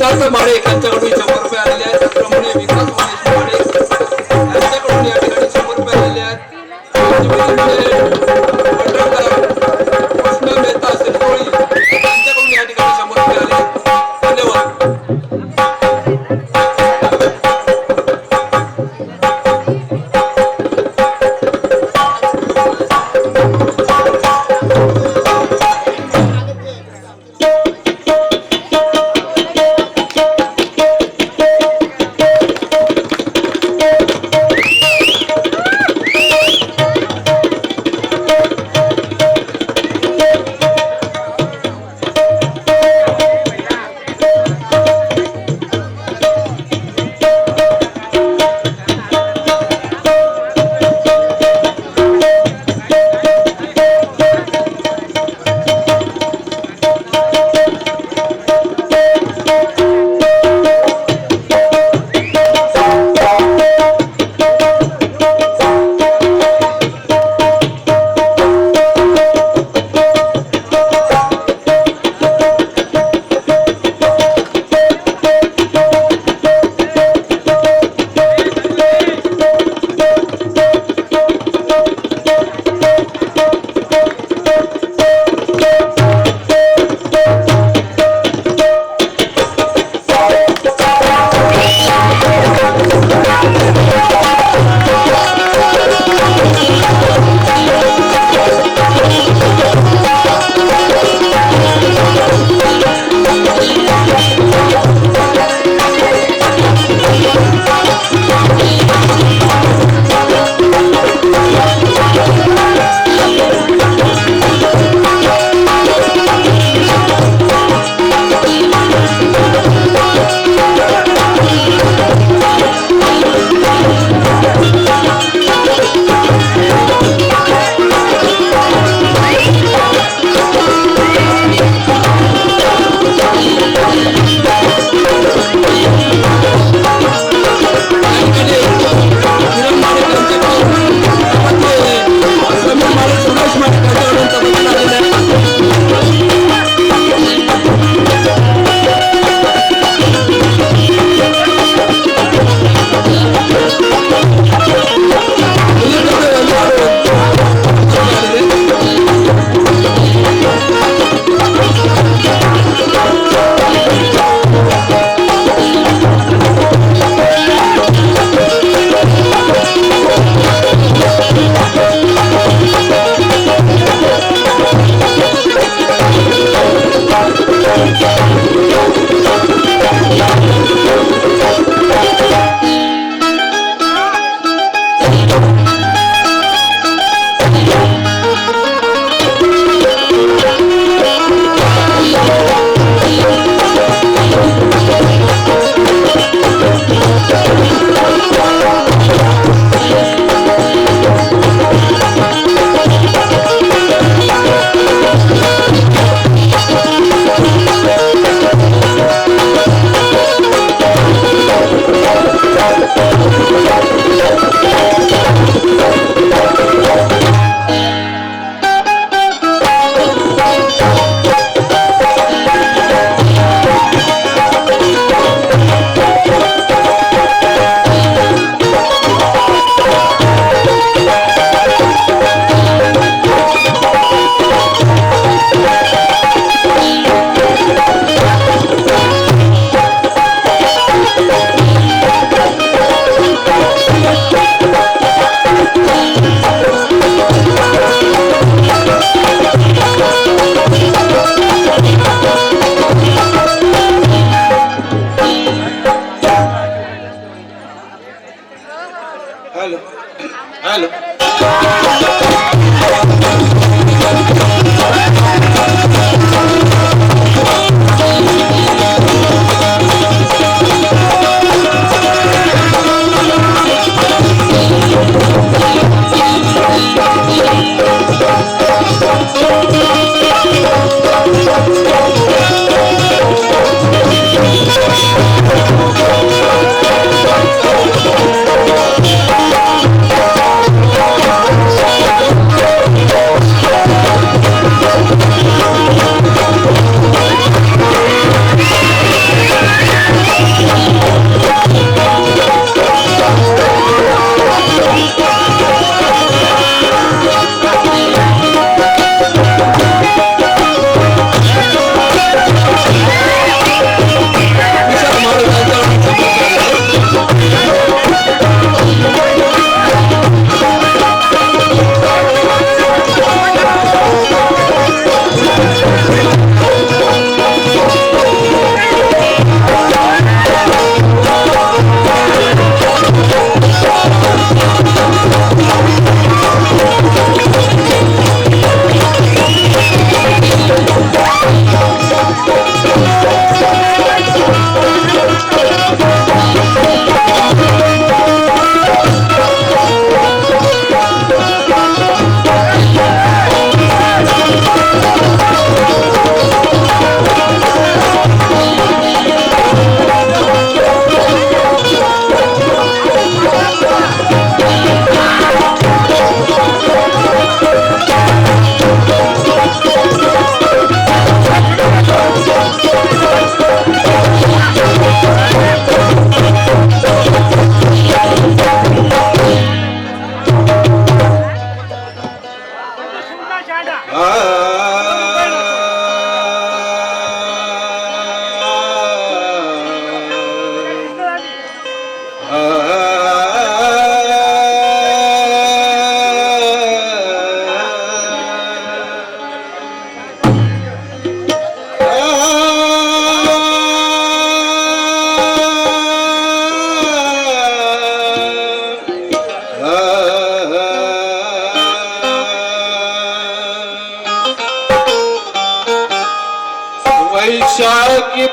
सिद्धार्थ माळे यांच्याकडून 100 रुपये आलेले आहेत. त्याचप्रमाणे विकास महेश माळे यांच्याकडून या ठिकाणी 100 रुपये आलेले आहेत. कृष्ण मेहता सिरकोळी यांच्याकडून या ठिकाणी 100 रुपये आले. धन्यवाद.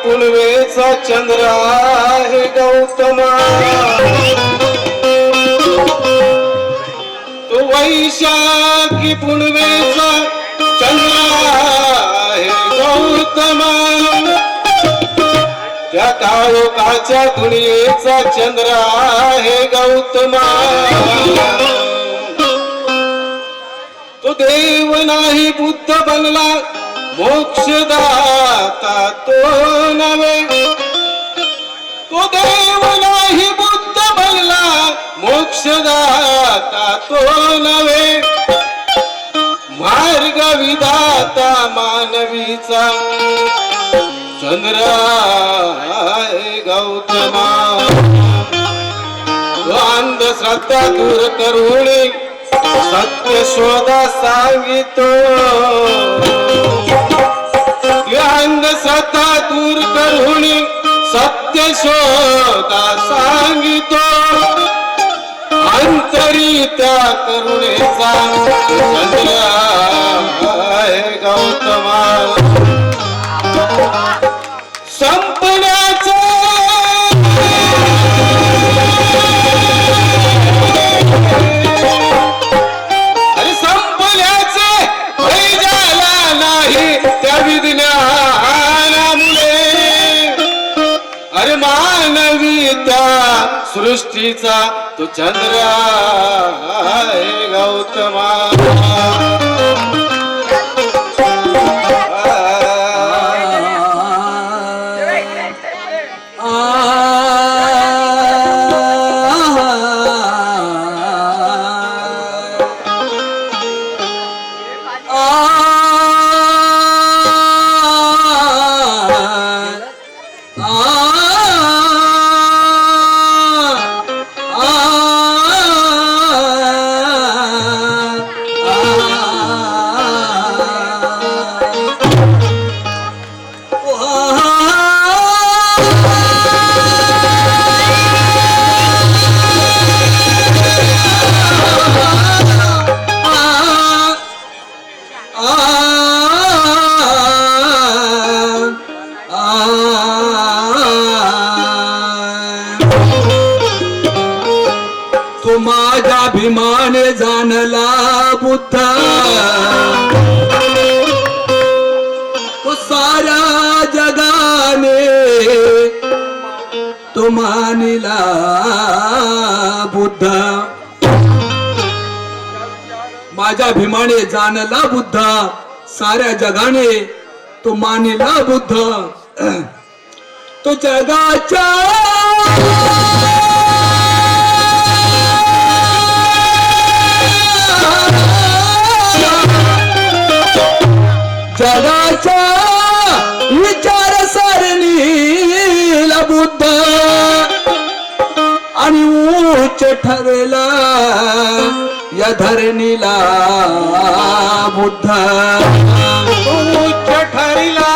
पुनवेचा चंद्र आहे गौतमा, तो वैशाखी पुनवेचा चंद्र आहे गौतमा, त्या काळोखाच्या दुनियेचा चंद्र आहे गौतमा. तो देव नाही बुद्ध बनला मोक्षदाता तो नव्हे, तो देव नाही बुद्ध बनला मोक्षदाता तो नव्हे, मार्ग विधाता मानवीचा चंद्र आहे गौतमा. अंधश्रद्धा दूर करून सत्य शोधा सांगितो, अंधश्रद्धा दूर करून सत्य शोधा सांगितो, अंतरी त्या करुणेचा चंद्र आहे गौतमा. संपण्याचे अरे संपल्याचे भय झाला नाही त्या विज्ञानामुळे, अरे मानवी त्या सृष्टीचा तो चंद्र आहे गौतमा. तो माझा अभिमान जाणला बुद्ध, तो साऱ्या जगाने तो मानिला बुद्ध. माझ्या अभिमाने जाणला बुद्ध, साऱ्या जगाने तो मानिला बुद्ध. तो जगाच्या जगाच्या विचार सारणीला बुद्ध आणि उच्च ठरला या धरणीला बुद्ध. उच्च ठरला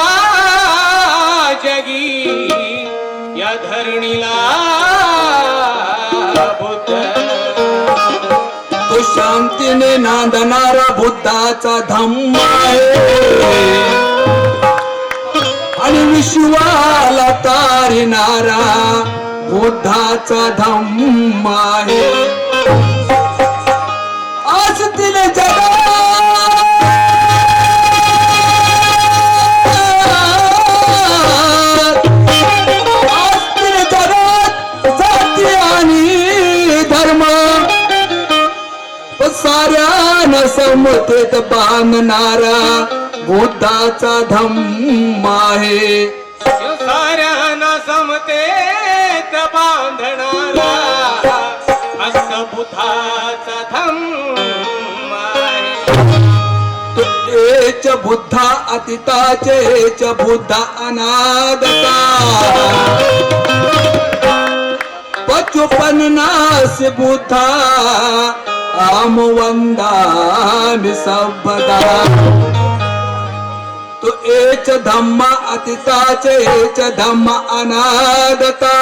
जगी या धरणीला बुद्ध. तो शांतीने नांदणारा बुद्धाचा धम्म आहे आणि विश्वाला तारणारा बुद्धाचा धम्म आहे. आज तिने जगात जाती आणि धर्म साऱ्यानं समतेत बांधणारा बुद्धाचा धम्म आहे. साऱ्यांना समतेत बांधणारा हस्त बुद्धाचा धम्म आहे. तो एच बुद्धा अतीताचे एच बुद्धा अनागता, 55 बुद्धा आम वंदामि सर्वदा. तो एच धम्म अतीताचे एच धम्म अनागता,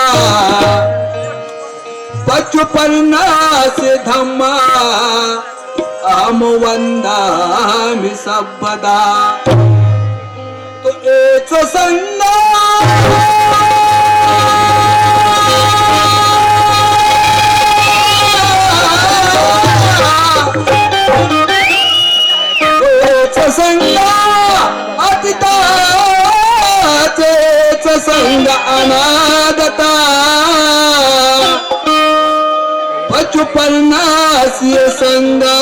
55 धम्म आम वंदामि सर्वदा. तो एच संन्यास संगा अतिताचेच संग अनादता पचुपन्नासी संगा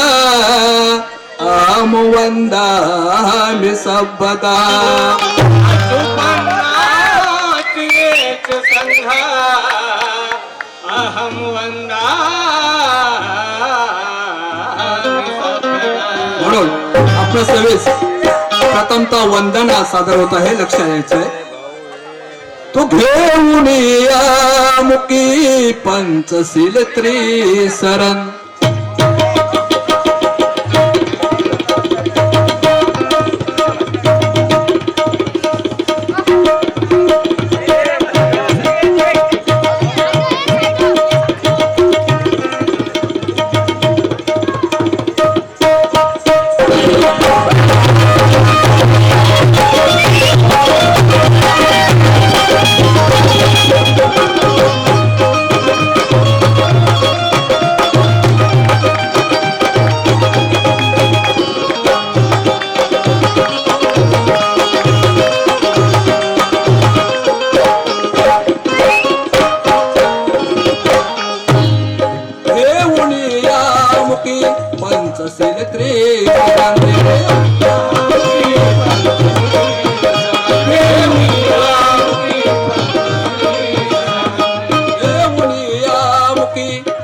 आम वंदामि सबदा अचुपन्नासीच संघा अहम वंदामि सबदा. म्हणून आपल्या सेवेस प्रथमतः वंदना सादर होत आहे, लक्ष द्यायचंय. तू घेऊन या मुकी पंचशील त्रिसरण पंचशील त्रिसरण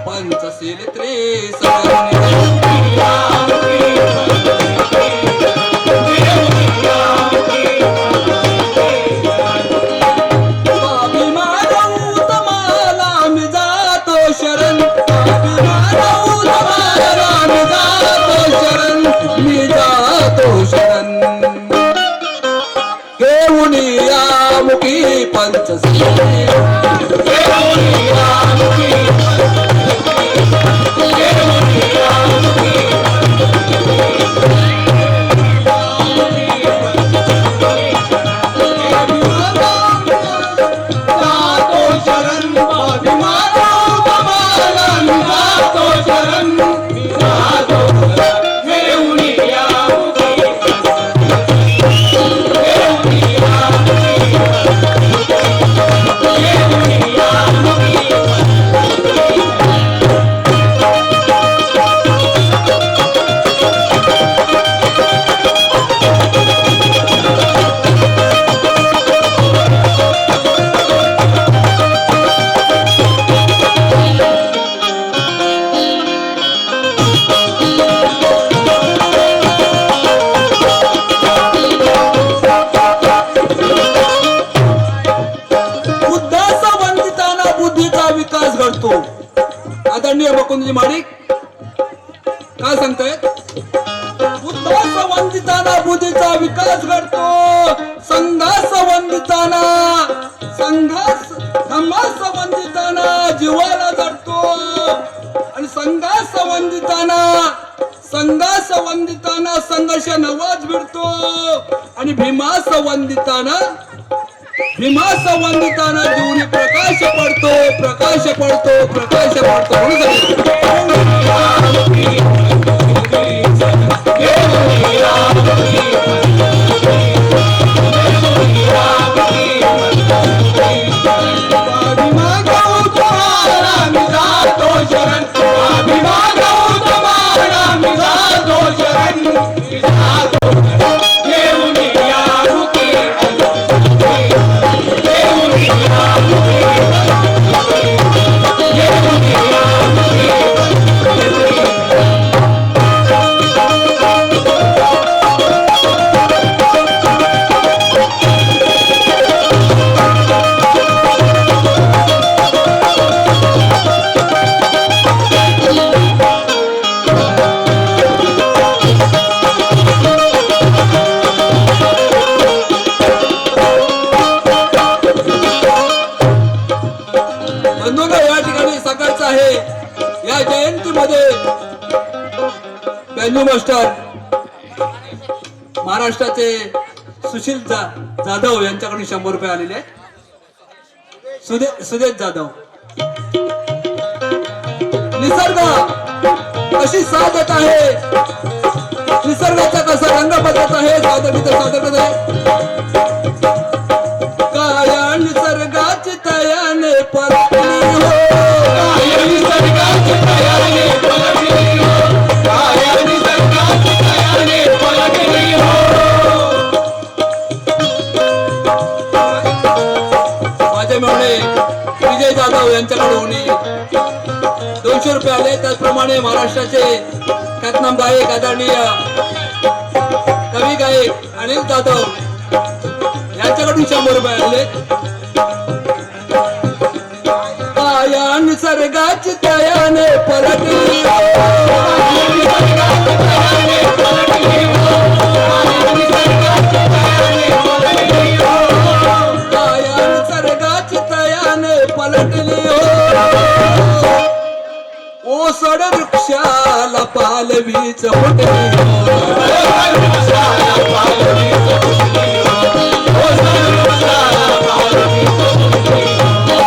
पंचशील त्रिसरण मुखी पंचशील आदरणीय मुकुंदजी माडिक काय सांगतायत? बुद्धास वंदिताना बुद्धीचा विकास घडतो, संघास वंदिताना धम्मास वंदिताना जीवाला जडतो, आणि संघास वंदिताना संघर्ष नवाज भिडतो, आणि भीमास वंदिताना जीवनी प्रकाश पडतो. बेंजू मास्टर महाराष्ट्राचे सुशील जाधव यांच्याकडून 100 रुपये आलेले आहेत. सुदेश जाधव. निसर्ग अशी साधत आहे, निसर्गाचा कसा रंग बदलत आहे साधत आहे. काया निसर्गाची तयाने परतली हो, काया निसर्गाची तयाने पलटली हो, काया निसर्गाची तयाने पलटली हो. माझे मेवणे विजय जाधव यांच्याकडून 200 रुपये आले. त्याचप्रमाणे महाराष्ट्राचे ख्यातनाम गायक आदरणीय कवी गायक अनिल जाधव यांच्याकडून 100 रुपये आले. काया निसर्गाची तयाने पलटली हो, काया निसर्गाची तयाने पलटली हो, काया निसर्गाची तयाने पलटली हो. काया निसर्गाची तयाने पलटली हो. ओसड वृक्षाला पालवीच फुटली हो, वृक्षाला पालवीच फुटली हो, वृक्षाला पालवीच फुटली हो.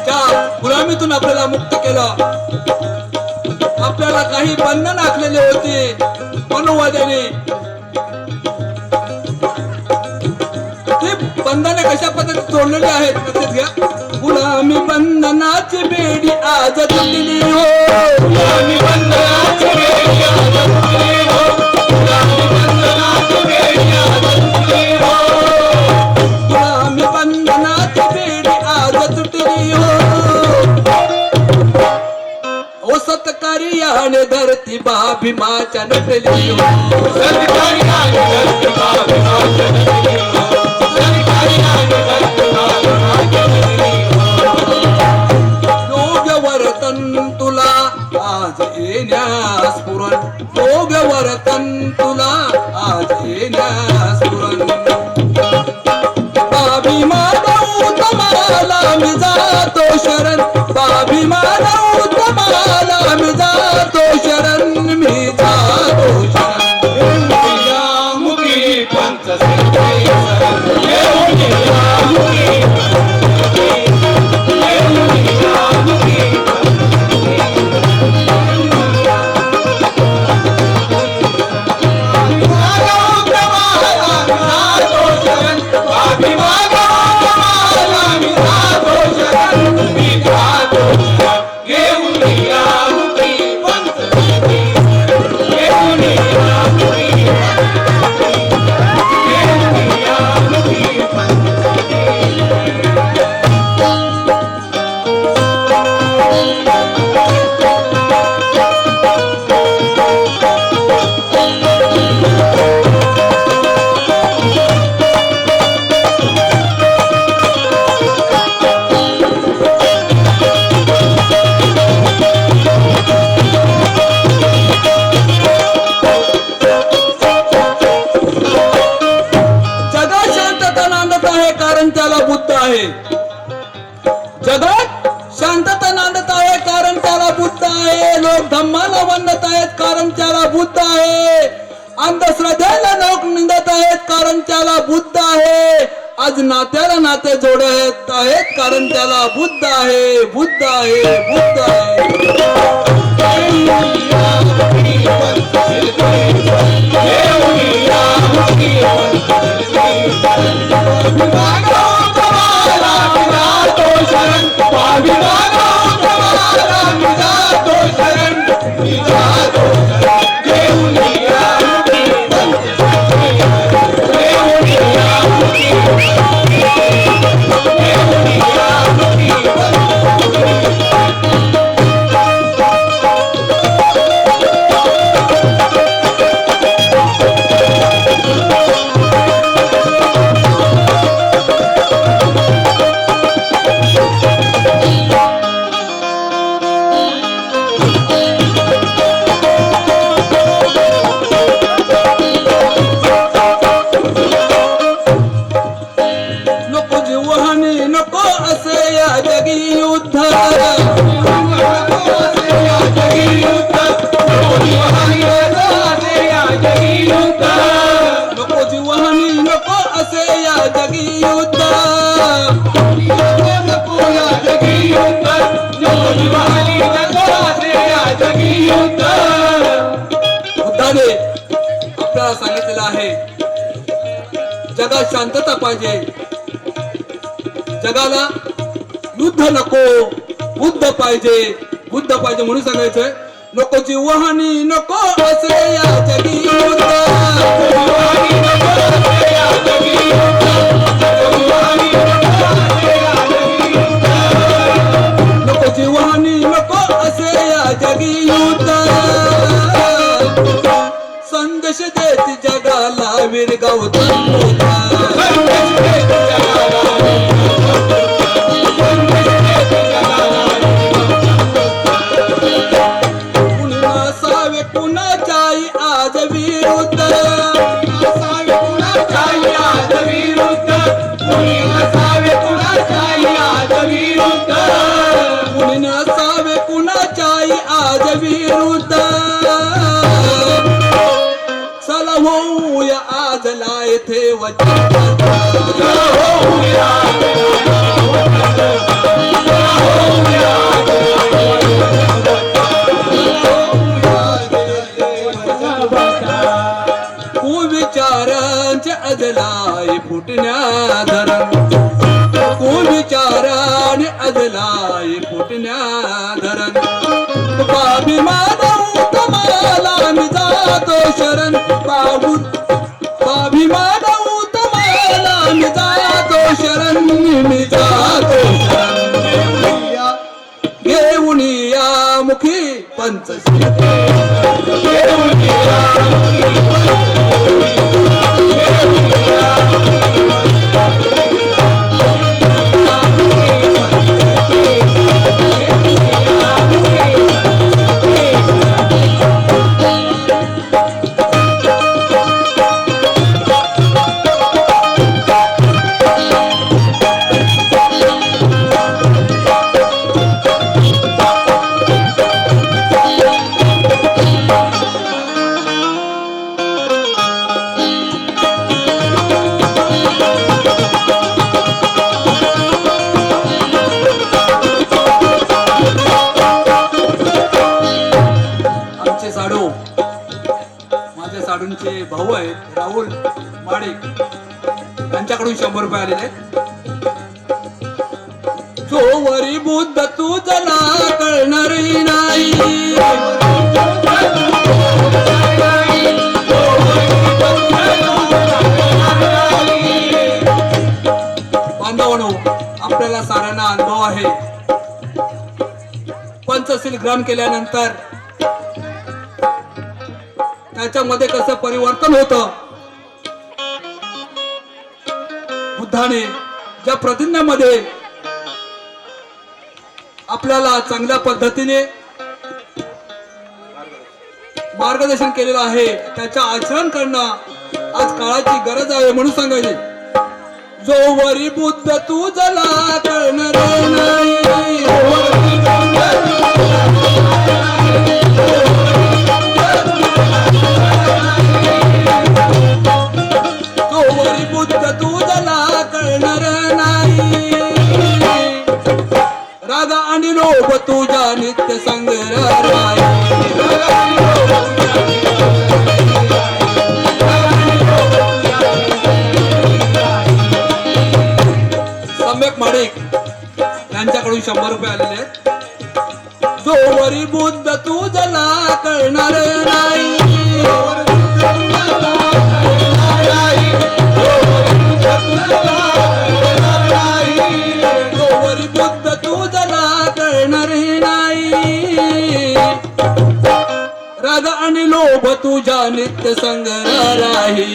त्या गुलामीतून आपल्याला मुक्त केलं. आपल्याला काही बंधन आखलेले होते मनुवाद्याने. ती बंधने कशा पद्धतीने जोडलेली आहेत लक्षात घ्या. गुलामी बंधनाची बेडी आज तुटली हो, गुलामी बंधनाची बेडी आज तुटली हो, गुलामी बंधनाची बेडी आज तुटली हो. गुलामी बंधनाची बेडी आज तुटली हो. ओ सत्कार्याने धरती बाभिमाच्या नटली हो, सरकार्याने धरती बाभिमाच्या नटली हो, सरकार्याने धरती बाभिमाच्या नटली हो. योग्य वर्तन तुला आज येण्यास पुरण, योग्य वर्तन तुला आज येण्यास पुरण. बाभिमानऊ तुम्हाला मी जातो शरण, बाभिमानऊ तुम्हाला मी जातो शरण, मी जातो शरण. मुखी पंच सिद्धी शरण, येऊनिया मुखी पंच सिद्धी, येऊनिया मुखी पंच जगात शांतता नांदत आहे कारण त्याला बुद्ध आहे. लोक धम्माला वंदत आहेत कारण त्याला बुद्ध आहे. अंधश्रद्धेला लोक निंदत आहेत कारण त्याला बुद्ध आहे. आज नात्याला नाते जोडत आहेत कारण त्याला बुद्ध आहे, बुद्ध आहे, बुद्ध आहे. नको जीवहानी नको असे या जगी युद्ध. जगाला युद्ध नको, बुद्ध पाहिजे, बुद्ध पाहिजे म्हणून सांगायचंय. नको जीवहानी नको असे या जगी युद्ध, नको जीवहानी नको असे या जगी युद्ध. संदेश देत जगाला वीर गौतम बुद्ध, कुणाचाही आज विरुद्ध, कुणी नसावे कुणाचाही आज विरुद्ध. चला होऊया आज लायथे वचन, कुविचारांचे अजलाय फुटण्या धरण, कुविचाराने अजलाय फुटण्या धरण. बाभिमानऊ तुम्हाला मी जातो शरण, बाभिमानऊ तुम्हाला मी जातो शरण, मी जातो शरण. घेऊन या मुखी पंचशील, माझ्या साडूंचे भाऊ आहेत राहुल माडिक, त्यांच्याकडून 100 रुपये आलेले. जोवरी बुद्ध तुझला कळणारही नाही, बांधवांनो आपल्याला साऱ्यांना अनुभव आहे. पंचशील ग्रहण केल्यानंतर त्याच्यामध्ये कसं परिवर्तन होतं. बुद्धाने ज्या प्रतिज्ञामध्ये आपल्याला चांगल्या पद्धतीने मार्गदर्शन केलेलं आहे, त्याचं आचरण करणं आज काळाची गरज आहे म्हणून सांगायचे. जोवरी बुद्ध तुझला कळणार नाही, जोवरी बुद्ध तुझला कळणार नाही. राग आणि लोभ तुझ्या नित्य संग्रह राही, सम्यक माडिक यांच्याकडून 100 रुपये आलेले आहेत. जोवरी बुद्ध तुझला कळणार नाही, जोवरी बुद्ध तुझला कळणार नाही. राग आणि लोभ तुझ्या नित्य संग्रह राही,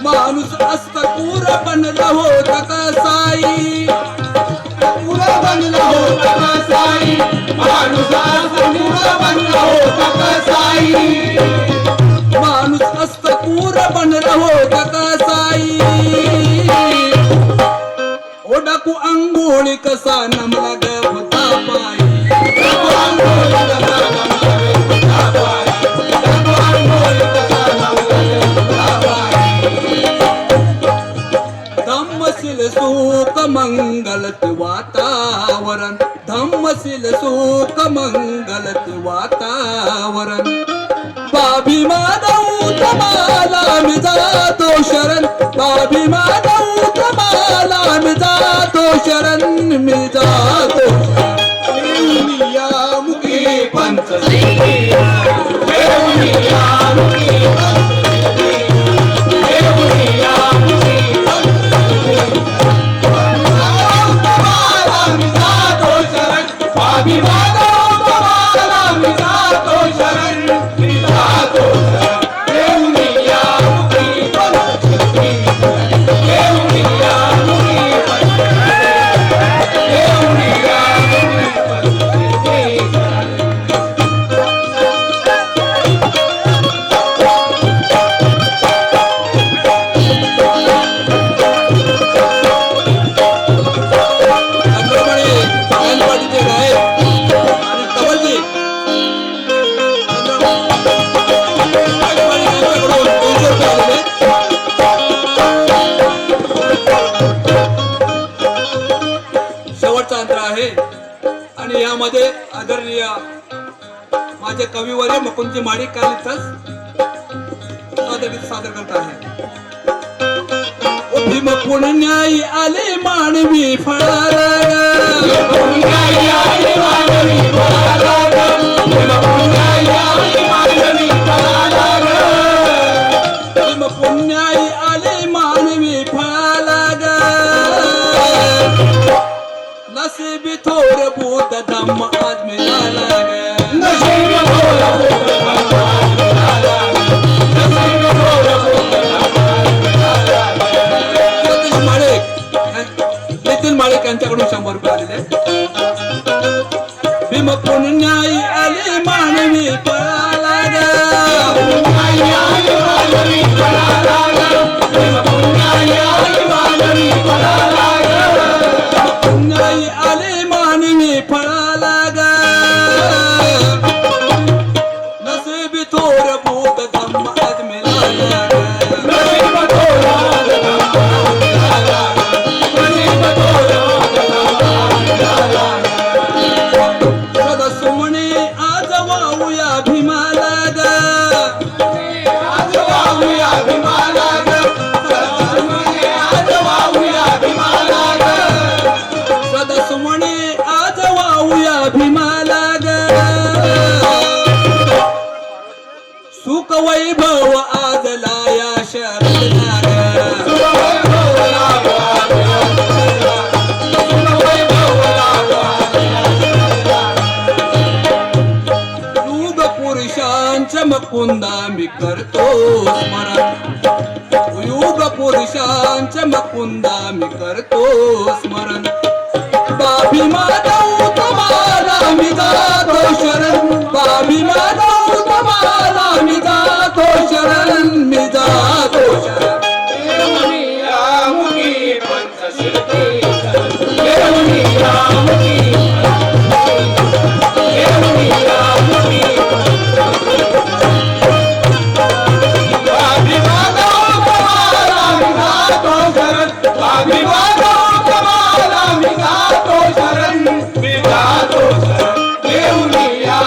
माणूस असता कुर बनला होता कसाई, पुरा बनला होता कसाई, माणूस असता पुरा बनला होता कसाई, माणूस असता कुर बनला होता कसाई. ओ डाकू अंघोळी कसा नमला ग होता पायी, डाकू अंघोळी कसा नमला ग होता पायी. बाभीमाधव तुम्हाला मी जातो शरण मी जातो देऊनिया मुखी पंचसिद्धी देऊनिया मुखी पंचसिद्धी देऊनिया मुखी पंचसिद्धी तुम्हाला मी जातो शरण अभिमानाव तुम्हाला मी जातो शरण मी जातो शरण देऊनिया मुखी पंचसिद्धी देऊनिया मुखी पंचसिद्धी देऊनिया त्याचप्रमाणे गायनवाडीचे गायक आणि तबलजी गायनवाडी यांच्याकडून 200 रुपये आलेले. शेवटचा अंतर आहे आणि यामध्ये आदरणीय माझे कविवर्य मुकुंदजी माडिक कालिदास सादर करत आहे. भीम पुण्याई आले मानवी फळाला भीम पुण्याई आले मानवी फळाला नसीबी थोर भूत धम्म आज मिळाला नितीन माळिक यांच्याकडून 100 रुपये आलेले. भीम पुण्याई आले मानवी फळाला पुण्याई आले मानवी फळाला नसीबी थोर भूत धम्म आज मिळाला सुमणे आज वाहूया भीमाला आज वाहूया भीमाला आज वाहूया भीमाला सदा सुमणे आज वाहूया भीमाला सुख वैभव आज लाया शरणाला युग पुरुषांच्या मुकुंदा मी करतो स्मरण युग पुरुषांच्या मुकुंदा मी करतो स्मरण बाभीमाधव तुम्हाला मी जातो शरण बाभीमाधव तुम्हाला मी जातो शरण मी जातो शरण देऊनिया मुखी पंचसिद्धी देऊनिया मुखी देऊनिया मुखी अभिमानाव तुम्हाला मी जातो शरण अभिमानाव तुम्हाला मी जातो शरण मी जातो शरण देऊनिया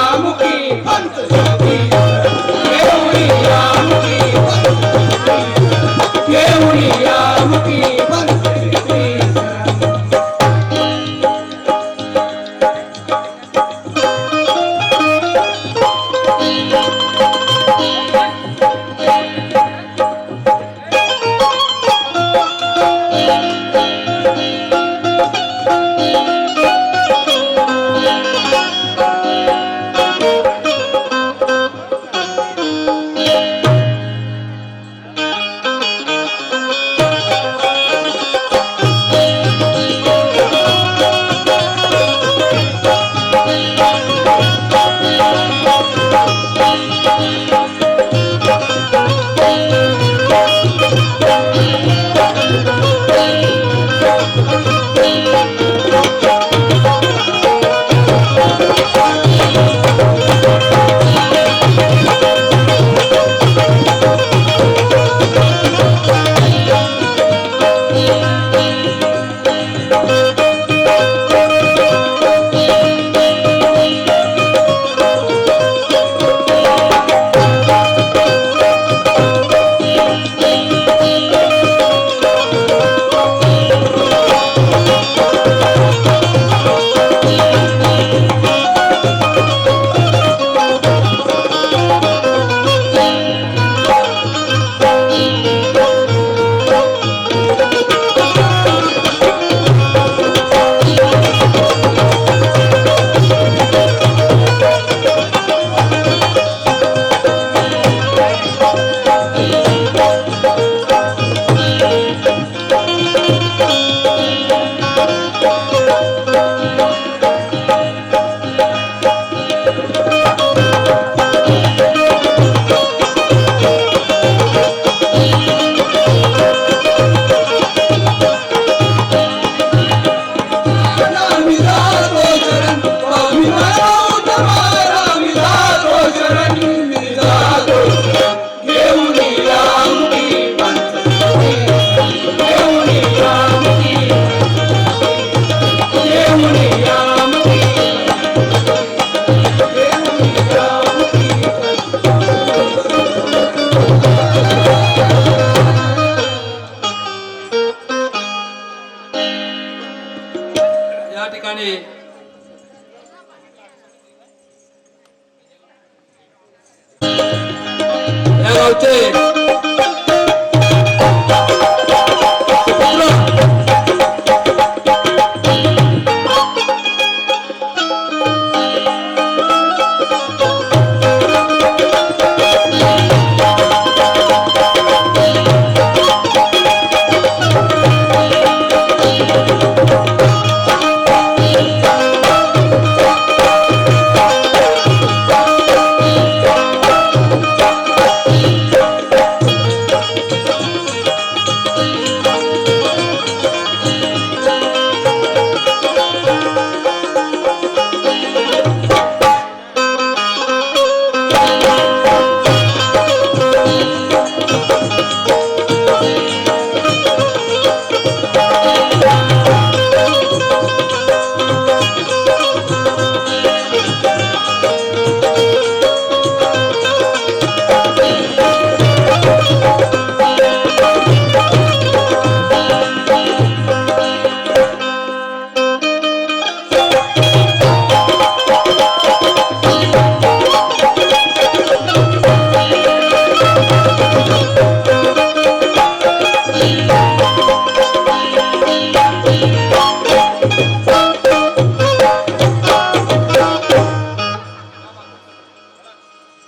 गावचे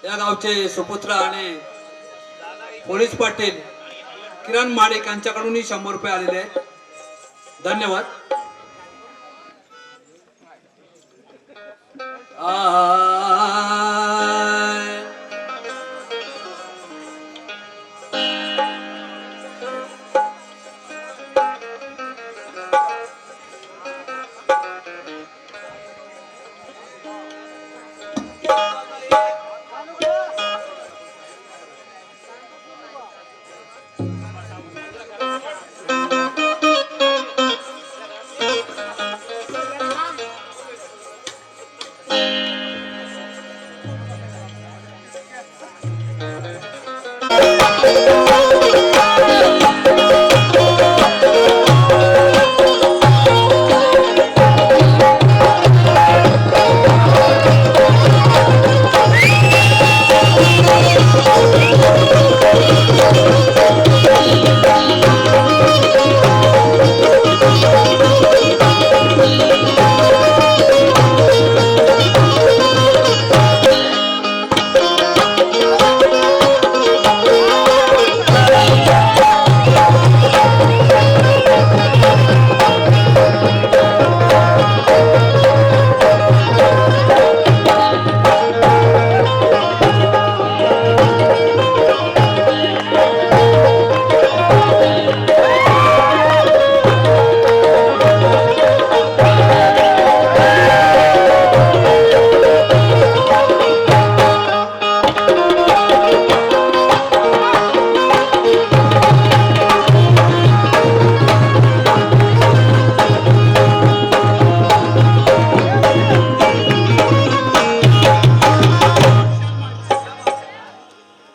या गावचे सुपुत्र आणि पोलीस पाटील किरण माडिक यांच्याकडूनही 100 रुपये आलेले आहेत. धन्यवाद.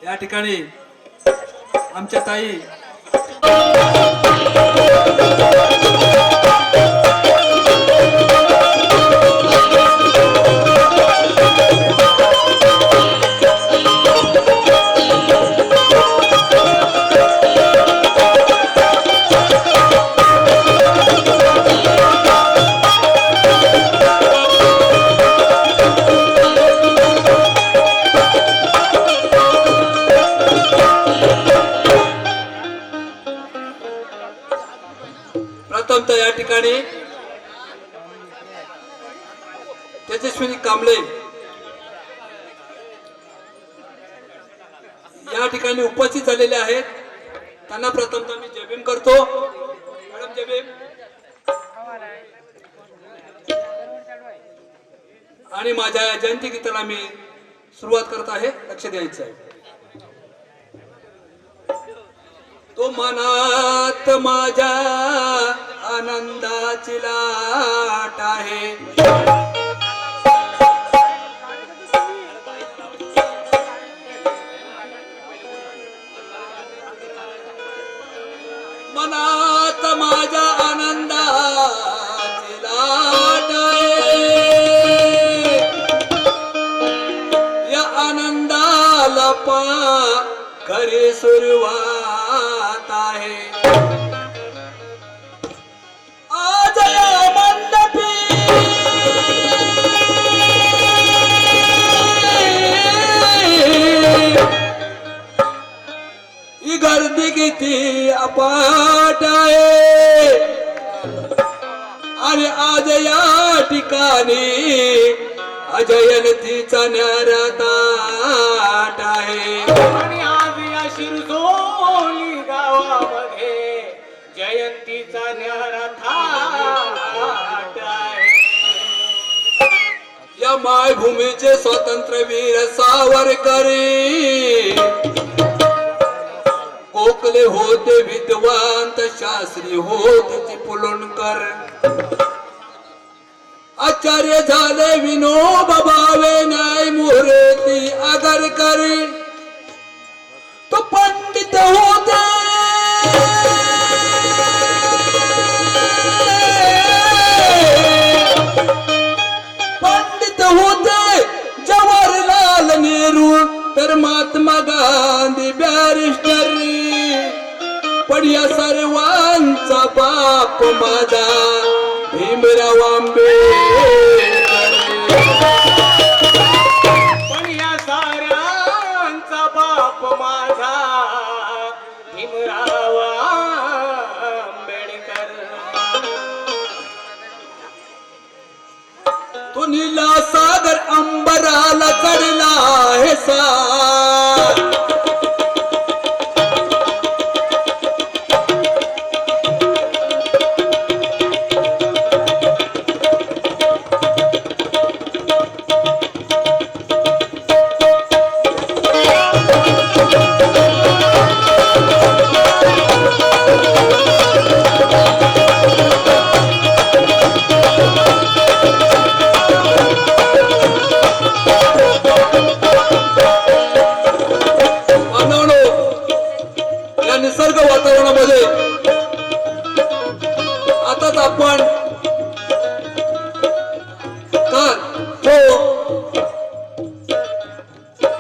या ठिकाणी आमच्या ताई प्रथमतः या ठिकाणी तेजस्विनी कांबळे या ठिकाणी उपस्थित झालेले आहेत. त्यांना प्रथमतः मी जय भीम करतो. मॅडम जय भीम. आणि माझ्या जयंती गीताला मी सुरुवात करत आहे. लक्ष द्यायचं आहे. तो मनात माझ्या आनंदाची लाट आहे. मनात माझ्या आनंदाची लाट आहे. या आनंदाला खरी सुरुवात आहे. आज या मंडपी ही गर्दी किती अपाट आहे आणि आज या ठिकाणी जयंतीचा न्यारा ताट आहे. आणि आज या शिरसोली गावामध्ये जयंतीचा न्यारा थाट आहे. या मायभूमीचे स्वातंत्र्यवीर सावरकरी गोखले होते विद्वांत शास्त्री होते चिपळूणकर. आचार्य झाले विनोबा भावे न्यायमूर्ती आगरकर. तो पंडित होते जवाहरलाल नेहरू तर महात्मा गांधी बॅरिस्टर. पण या सर्वांचा बाप माझा भीमराव आंबेडकर. पण या साऱ्यांचा बाप माझा भीमराव आंबेडकर. तो नीला सागर अंबराला चढला हे सार. निसर्ग वातावरणामध्ये आताच आपण काल तो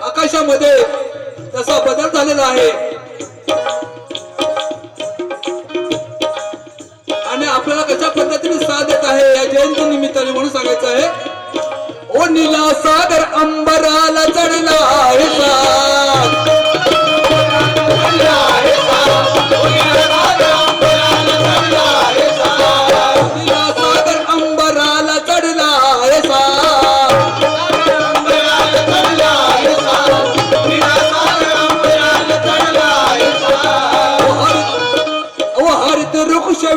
आकाशामध्ये तसा बदल झालेला आहे आणि आपल्याला कशा पद्धतीने साथ देत आहे या जयंती निमित्ताने म्हणून सांगायचं आहे. ओ नीला सागर अंबराला चढला आहे साथ.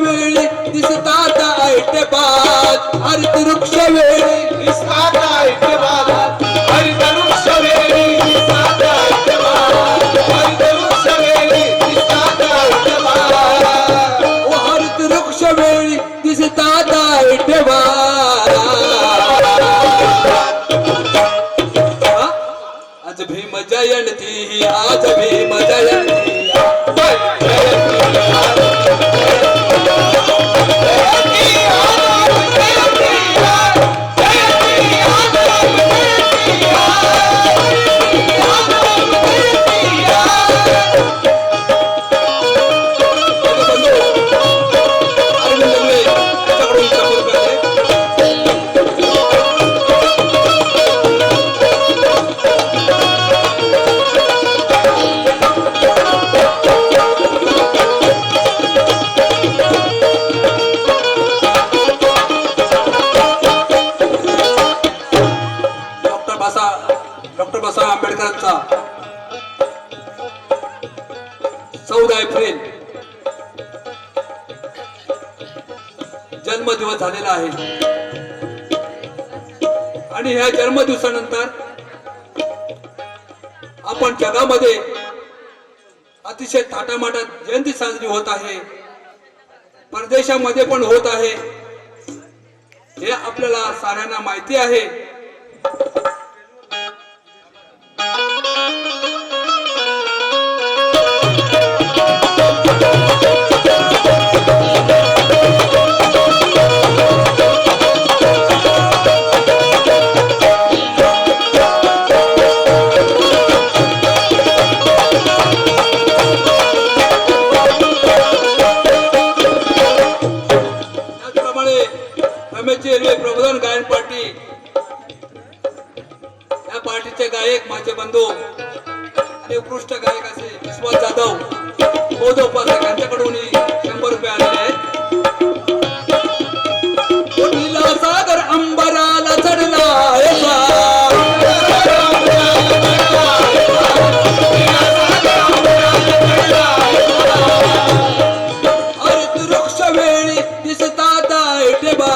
वेळी दिसतात ऐटे बाज. हरित वृक्ष वेळी दिसतात ऐटे बाज. हरित वृक्ष वेळी दिसतात ऐटे बाज. हरित वृक्ष वेळी दिसतात ऐटे बाज. हरित वृक्ष वेळी दिसतात ऐटे बाज. आज भीम जयंती, आज भीम जयंती. डॉक्टर बाबासाहेब आंबेडकरांचा 14 एप्रिल जन्मदिवस झालेला आहे आणि ह्या जन्मदिवसानंतर आपण जगामध्ये अतिशय थाटामाटात जयंती साजरी होत आहे. परदेशामध्ये पण होत आहे हे आपल्याला साऱ्यांना माहिती आहे. उत्कृष्ट गायक असे विश्वास जाधव बौद्ध उपासक यांच्याकडून 100 रुपये आलेले आहेत. कोटीला सागर अंबराला चढला ऐसा. अरे वृक्ष वेळी दिसतात ऐटेबा.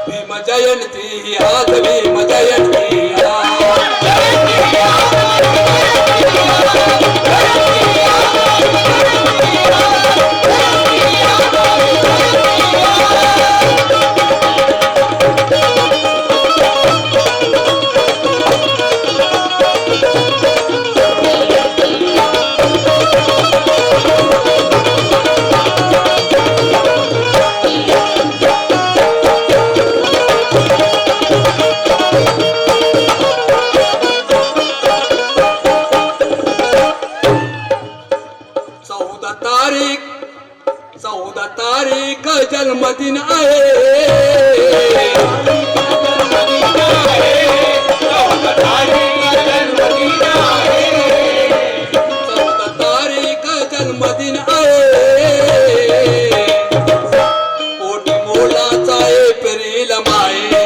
भीम जयंती आज भीम जयंती. चौदा तारीख जन्मदिन आहे. 14 तारीख जन्मदिन आहे. कोटी मोलाचा एप्रिल माये.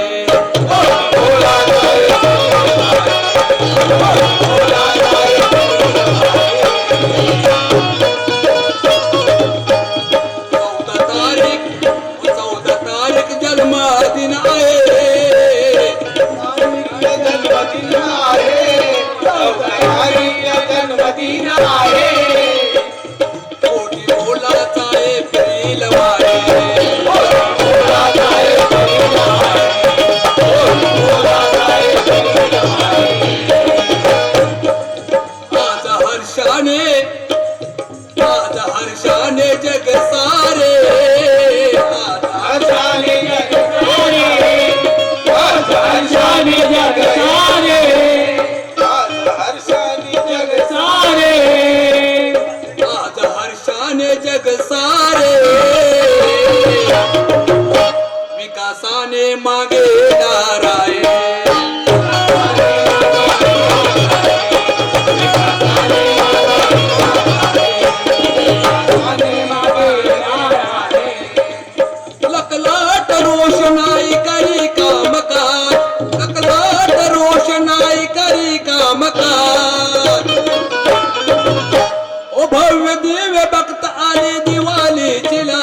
जन्मदिन आहे. कोटी मोलाचा एप्रिल माये. आज हर्षाने जग सारे. जग सारे विकासाने मागे नाराय. लखलाट रोषणाई करी कामकार. लखलाट रोषणाई करी कामकार. ओ भव्य दिव्य भक्त आले दिवाळीला.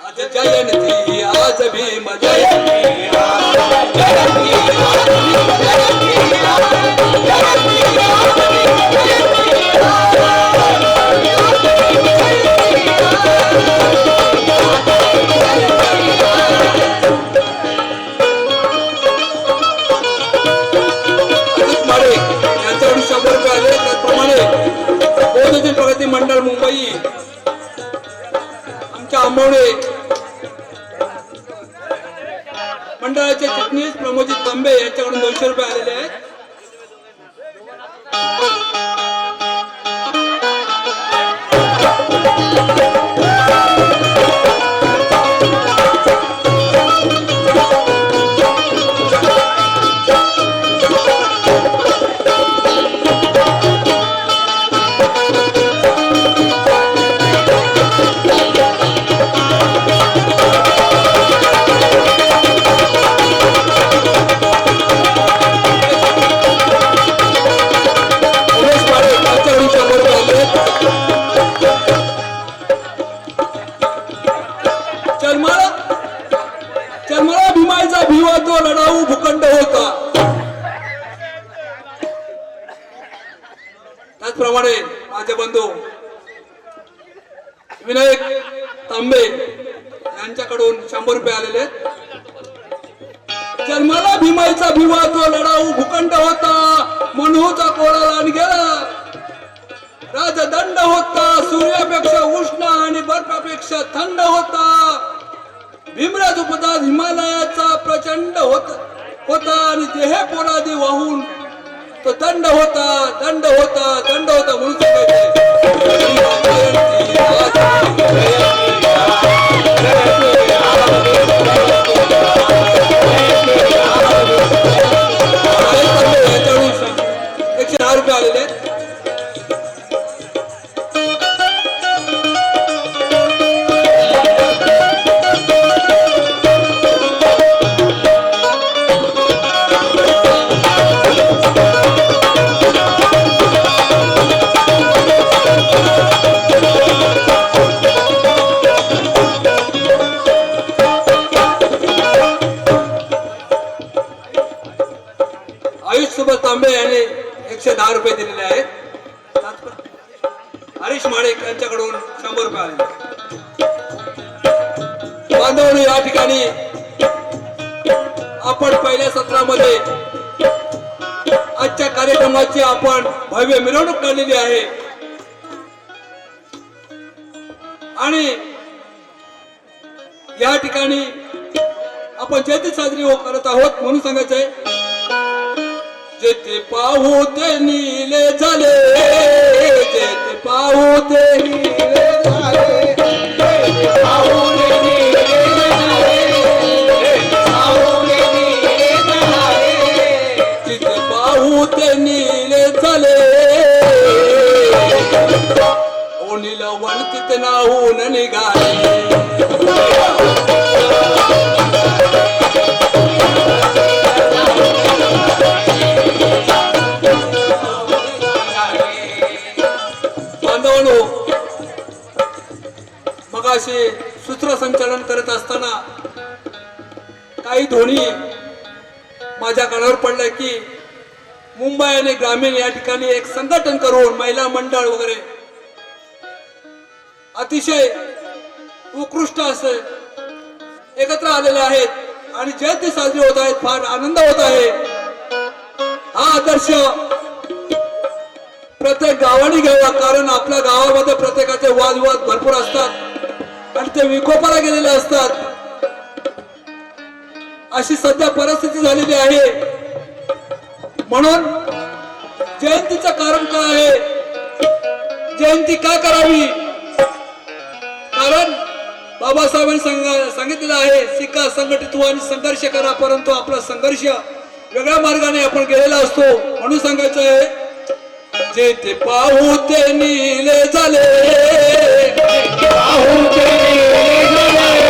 आज जयंती आज भीम जयंती. यांच्याकडून 100 रुपये आले. त्याचप्रमाणे बौद्ध प्रगती मंडळ मुंबई आमच्या आंबवणे मंडळाचे चिटणीस प्रमोजित तांबे यांच्याकडून 200 रुपये आलेले आहेत. चर्मळा भीमाईचा भिवा तो लढाऊ भूखंड होता. त्याचप्रमाणे माझे बंधू विनायक तांबे यांच्याकडून 100 रुपये आलेले आहेत. चर्मळा भीमाईचा भिवा तो लढाऊ भूखंड होता. मनोचा कोळा गेला. राजदंड होता. सूर्यापेक्षा उष्ण आणि बर्फापेक्षा थंड होता. भीमराज उपदास हिमालयाचा प्रचंड होता आणि देह पोलादी वाहून तो दंड होता म्हणून सांगायचे. 10 रुपये दिलेले आहेत. हरीश माळेक यांच्याकडून 100 रुपये आले. बांधवांनो, या ठिकाणी आपण पहिल्या सत्रामध्ये आजच्या कार्यक्रमाची आपण भव्य मिरवणूक काढलेली आहे आणि या ठिकाणी आपण जयंती साजरी करत आहोत म्हणून सांगायचंय. जेथे पाहू ते नीले झाले, जेथे पाहू ते नीले झाले, पाहू रे नीले झाले, पाहू रे नीले झाले, जिथे पाहू ते नीले झाले, ओ नीलवण तिथे नाहून निघाले. बांधवांनो, मगाशी सूत्रसंचालन करत असताना काही ध्वनी माझ्या कानावर पडलाय की मुंबई आणि ग्रामीण या ठिकाणी एक संघटन करून महिला मंडळ वगैरे अतिशय उत्कृष्ट असे एकत्र आलेले आहेत आणि जयंती साजरी होत आहेत. फार आनंद होत आहे. हा आदर्श प्रत्येक गावाने घ्यावा, कारण आपल्या गावामध्ये प्रत्येकाचे वादविवाद भरपूर असतात आणि ते विकोपाला गेलेले असतात. अशी सध्या परिस्थिती झालेली आहे. म्हणून जयंतीचं कारण काय आहे, जयंती का करावी, कारण बाबासाहेबांनी सांगितलेलं आहे, शिका, संघटित व्हा आणि संघर्ष करा. परंतु आपला संघर्ष वेगळ्या मार्गाने आपण गेलेला असतो. म्हणून सांगायचं आहे, जेथे पाहू ते नीले झाले, पाहू ते नीले झाले,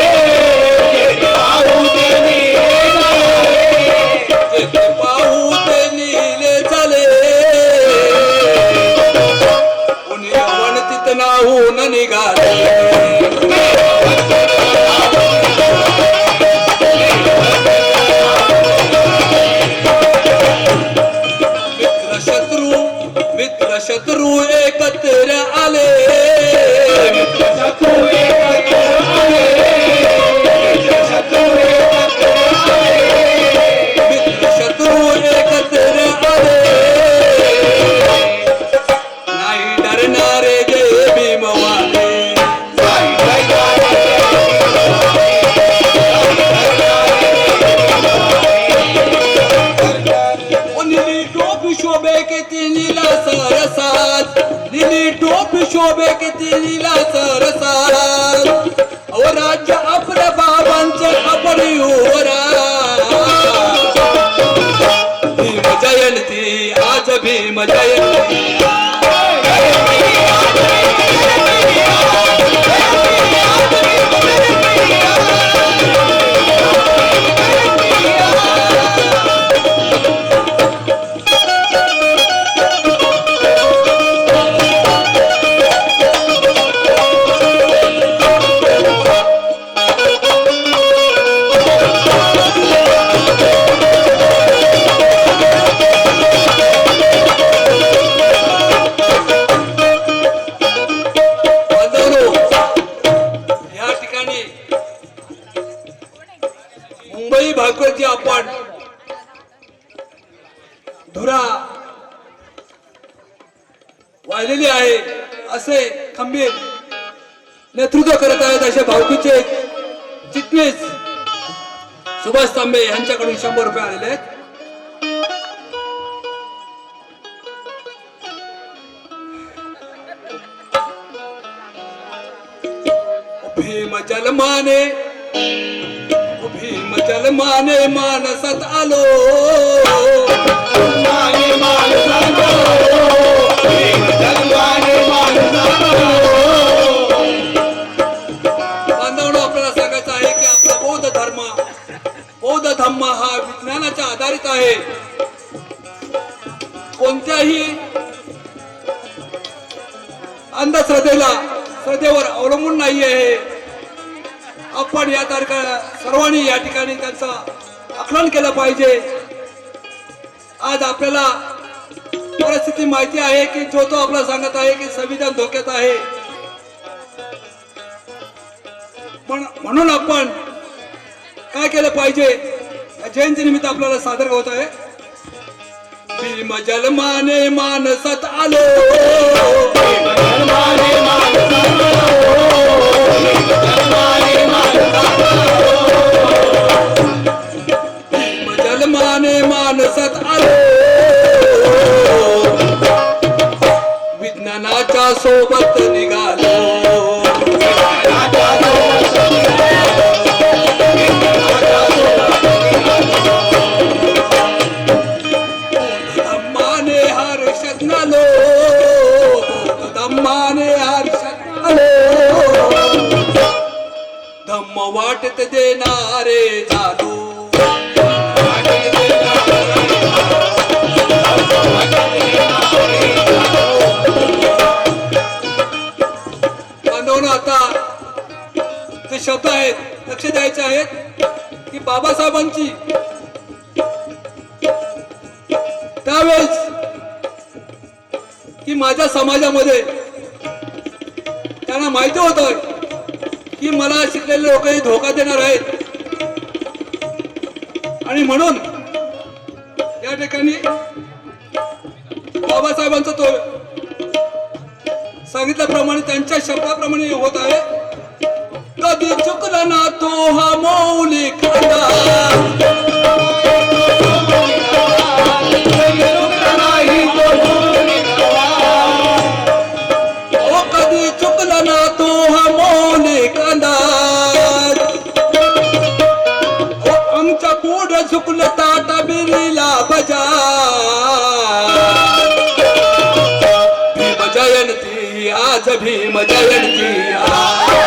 पाहू ते नीले झाले, जेथे पाहू ते नीले झाले, कोणी वणतीत नाहून निघाले. शत्रू एकत्र आले, शत्रू एकत्र आले, शत्रू एकत्र आले, मित्र शत्रू एकत्र आले, नाही डरणारे जय भीमवाले. निली टोपी शोभे किती नीला सरसात, निली टोपी शोभे किती नीला सरसात, अहो राज्य आपल्या बाबांचे आपली ओरा. भीम जयंती आज भीम जयंती, मुंबई भागवत आपण धुरा वाहिलेली आहे असे खंबीर नेतृत्व करत आहेत असे भावकीचे चिटणीस सुभाष तांबे यांच्याकडून 100 रुपये आलेले आहेत. भीम जलमाने, भीम जलमाने मानसात आलो, माने मानसात आलो, भीम जलमाने मानसात आलो. बांधवांनो, आपल्याला सांगायचं आहे की आपला बौद्ध धम्म हा विज्ञानाच्या आधारित आहे. कोणत्याही श्रद्धेवर अवलंबून नाही आहे. आपण या सर्वांनी या ठिकाणी त्यांचं आकलन केलं पाहिजे. आज आपल्याला परिस्थिती माहिती आहे की जो तो आपला सांगत आहे की संविधान धोक्यात आहे. पण म्हणून आपण काय केलं पाहिजे या जयंती निमित्त आपल्याला सादर होत आहे. भीम जन्माने मानसात आलो, भीम जन्माने मानसात आलो, विज्ञानाच्या सोबत निघालो, धम्माने हर्षात नालो, धम्माने हर्षात आलो, धम्म वाटत देणारे झालो. आता जे शब्द आहेत लक्ष द्यायचे आहेत की बाबासाहेबांची त्यावेळेस की माझ्या समाजामध्ये त्यांना माहिती होतं की मला शिकलेले लोक धोका देणार आहेत आणि म्हणून या ठिकाणी बाबासाहेबांचा तो सांगितल्याप्रमाणे त्यांच्या शब्दाप्रमाणे होत आहे. कधी चुकला ना तो हा मौलिक ओ कधी चुकला ना तो हा मौलिक अंदाज, ओ आमच्या पुढे चुकलं ताटा बिरीला बजा. भीम जयंती आज, भीम जयंती आज,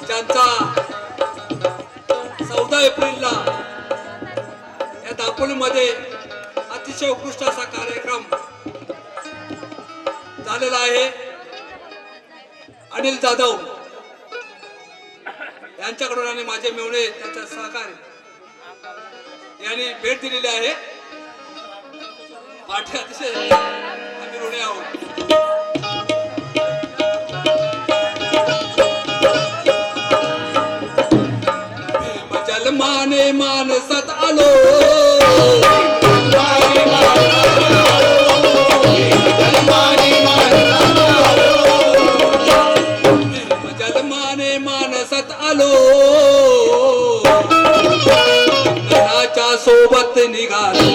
ज्यांचा 14 एप्रिलला या दापोलीमध्ये अतिशय उत्कृष्ट असा कार्यक्रम झालेला आहे. अनिल जाधव यांच्याकडून आणि माझे मेवणे त्यांच्या सहकारी यांनी भेट दिलेली आहे. पाठी अतिशय आम्ही ऋणी आहोत. जन्माने मानसात आलो, जन्माने मानसात आलो, धनाच्या सोबत निघालो,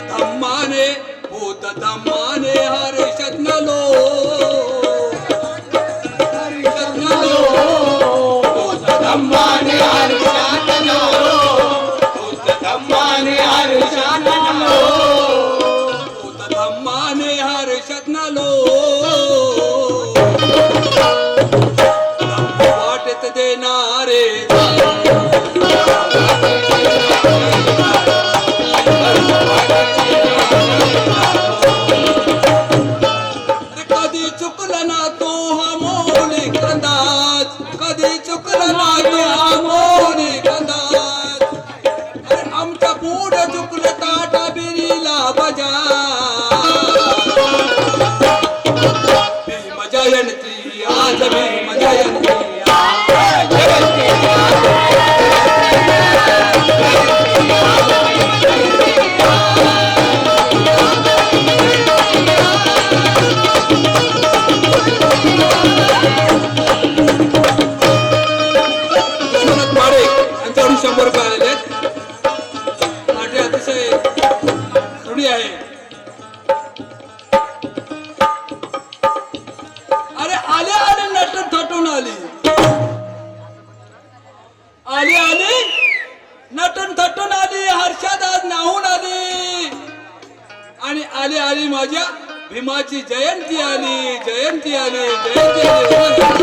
धम्माने भूत धम्माने हर्षात नालो, हर्षात नालो, भूत धम्माने हर्षात नालो, भूत धम्माने हर्षात नालो, भूत धम्माने हर्षात नालो, धम्म वाटत देणारे कधी चुकला ना तो हा मौलिक अंदाज, कधी चुकला ना तो हा मौलिक अंदाज. अरे आमच्या पुढे चुकलं ताटा बिरीला बजा. भीम जयंती आज, भीम जयंती आज. रामाची जयंती आली, जयंती आली, जयंती आली.